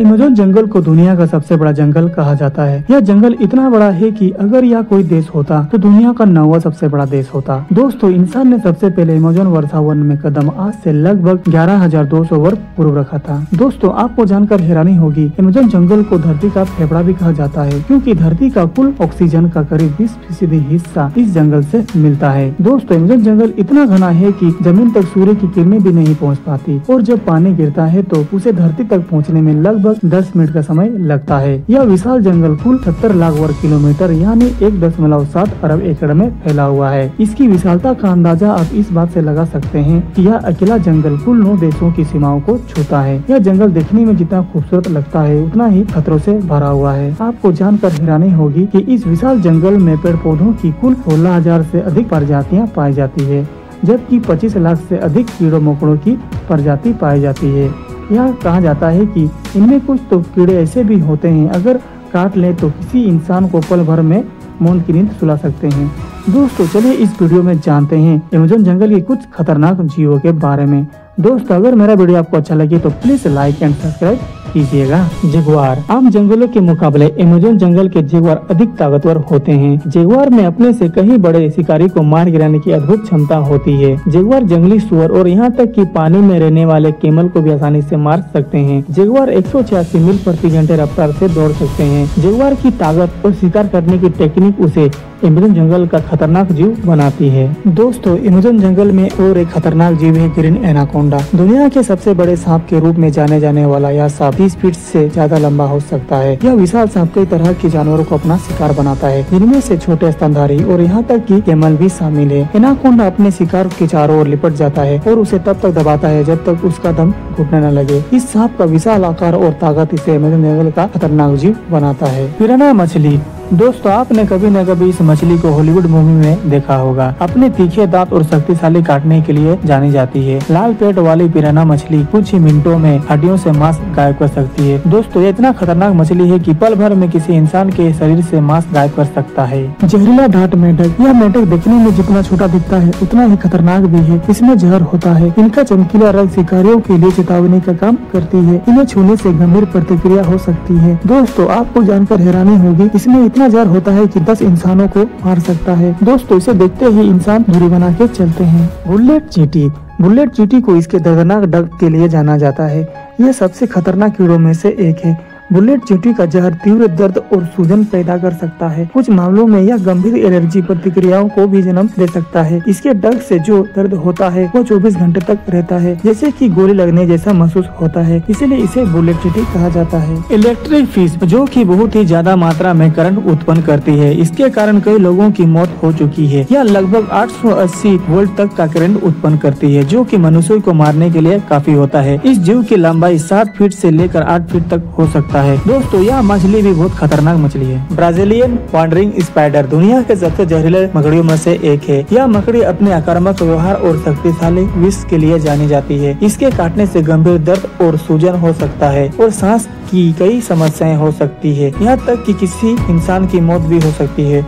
Amazon जंगल को दुनिया का सबसे बड़ा जंगल कहा जाता है। यह जंगल इतना बड़ा है कि अगर यह कोई देश होता तो दुनिया का 9वां सबसे बड़ा देश होता। दोस्तों, इंसान ने सबसे पहले अमेज़न वर्षावन में कदम आज से लगभग 11,200 वर्ष पूर्व रखा था। दोस्तों, आपको जानकर हैरानी होगी, अमेज़न जंगल को धरती का फेफड़ा भी कहा जाता है, क्योंकि धरती का कुल ऑक्सीजन का करीब 20% हिस्सा इस जंगल से मिलता है। दोस्तों, अमेज़न जंगल इतना घना है कि जमीन तक सूर्य की किरणें भी नहीं पहुंच पाती, और जब पानी गिरता है तो उसे धरती तक पहुंचने में लगभग 10 मिनट का समय लगता है। यह विशाल जंगल कुल 70 लाख वर्ग किलोमीटर यानी 1.7 अरब एकड़ में फैला हुआ है। इसकी विशालता का अंदाजा आप इस बात से लगा सकते हैं कि यह अकेला जंगल कुल 9 देशों की सीमाओं को छूता है। यह जंगल देखने में जितना खूबसूरत लगता है उतना ही खतरों से भरा हुआ है। आपको जानकर हैरानी होगी कि इस विशाल जंगल में पेड़ पौधों की कुल 16,000 से अधिक प्रजातियां पाई जाती है, जबकि 25 लाख से अधिक कीड़ों मकोड़ों की प्रजाति पाई जाती है। यह कहा जाता है कि इनमें कुछ तो कीड़े ऐसे भी होते हैं, अगर काट ले तो किसी इंसान को पल भर में मौत की नींद सुला सकते हैं। दोस्तों, चलिए इस वीडियो में जानते हैं अमेज़न जंगल के कुछ खतरनाक जीवों के बारे में। दोस्तों, अगर मेरा वीडियो आपको अच्छा लगे तो प्लीज लाइक एंड सब्सक्राइब कीजिएगा। जगुआर। आम जंगलों के मुकाबले अमेज़न जंगल के जगुआर अधिक ताकतवर होते हैं। जगुआर में अपने से कहीं बड़े शिकारी को मार गिराने की अद्भुत क्षमता होती है। जगुआर जंगली सुअर और यहाँ तक कि पानी में रहने वाले कैमल को भी आसानी से मार सकते हैं। जगुआर 186 मील प्रति घंटे रफ्तार से दौड़ सकते हैं। जगुआर की ताकत और शिकार करने की टेक्निक उसे अमेज़न जंगल का खतरनाक जीव बनाती है। दोस्तों, अमेज़न जंगल में और एक खतरनाक जीव है ग्रीन एनाकोंडा। दुनिया के सबसे बड़े सांप के रूप में जाने जाने वाला यह सांप 30 फीट से ज्यादा लंबा हो सकता है। यह विशाल सांप कई तरह के जानवरों को अपना शिकार बनाता है, जिनमें से छोटे स्तनधारी और यहाँ तक कि कैमल भी शामिल है। एनाकोंडा अपने शिकार के चारों ओर लिपट जाता है और उसे तब तक दबाता है जब तक उसका दम घुटने न लगे। इस सांप का विशाल आकार और ताकत इसे अमेज़न जंगल का खतरनाक जीव बनाता है। पिरान्हा मछली। दोस्तों, आपने कभी न कभी इस मछली को हॉलीवुड मूवी में देखा होगा। अपने तीखे दांत और शक्तिशाली काटने के लिए जानी जाती है। लाल पेट वाली पिरान्हा मछली कुछ ही मिनटों में हड्डियों से मांस गायब कर सकती है। दोस्तों, ये इतना खतरनाक मछली है कि पल भर में किसी इंसान के शरीर से मांस गायब कर सकता है। जहरीला डांट मेंढक। यह मेंढक देखने में जितना छोटा दिखता है उतना ही खतरनाक भी है। इसमें जहर होता है। इनका चमकीला रंग शिकारियों के लिए चेतावनी का काम करती है। इन्हें छूने से गंभीर प्रतिक्रिया हो सकती है। दोस्तों, आपको जानकर हैरानी होगी, इसमें इतना जहर होता है कि 10 इंसानों को मार सकता है। दोस्तों, इसे देखते ही इंसान दूरी बना के चलते हैं। बुलेट चींटी। बुलेट चींटी को इसके दर्दनाक डंक के लिए जाना जाता है। यह सबसे खतरनाक कीड़ों में से एक है। बुलेट चींटी का जहर तीव्र दर्द और सूजन पैदा कर सकता है। कुछ मामलों में यह गंभीर एलर्जी प्रतिक्रियाओं को भी जन्म दे सकता है। इसके डंक से जो दर्द होता है वो 24 घंटे तक रहता है, जैसे कि गोली लगने जैसा महसूस होता है। इसीलिए इसे बुलेट चींटी कहा जाता है। इलेक्ट्रिक फिश, जो कि बहुत ही ज्यादा मात्रा में करंट उत्पन्न करती है। इसके कारण कई लोगों की मौत हो चुकी है। यह लगभग 880 वोल्ट तक का करंट उत्पन्न करती है, जो कि मनुष्य को मारने के लिए काफी होता है। इस जीव की लंबाई 7 फीट से लेकर 8 फीट तक हो सकता है। दोस्तों, यह मछली भी बहुत खतरनाक मछली है। ब्राजीलियन वांडरिंग स्पाइडर दुनिया के सबसे जहरीले मकड़ियों में से एक है। यह मकड़ी अपने आक्रामक व्यवहार और शक्तिशाली विष के लिए जानी जाती है। इसके काटने से गंभीर दर्द और सूजन हो सकता है और सांस की कई समस्याएं हो सकती है। यहाँ तक कि किसी इंसान की मौत भी हो सकती है।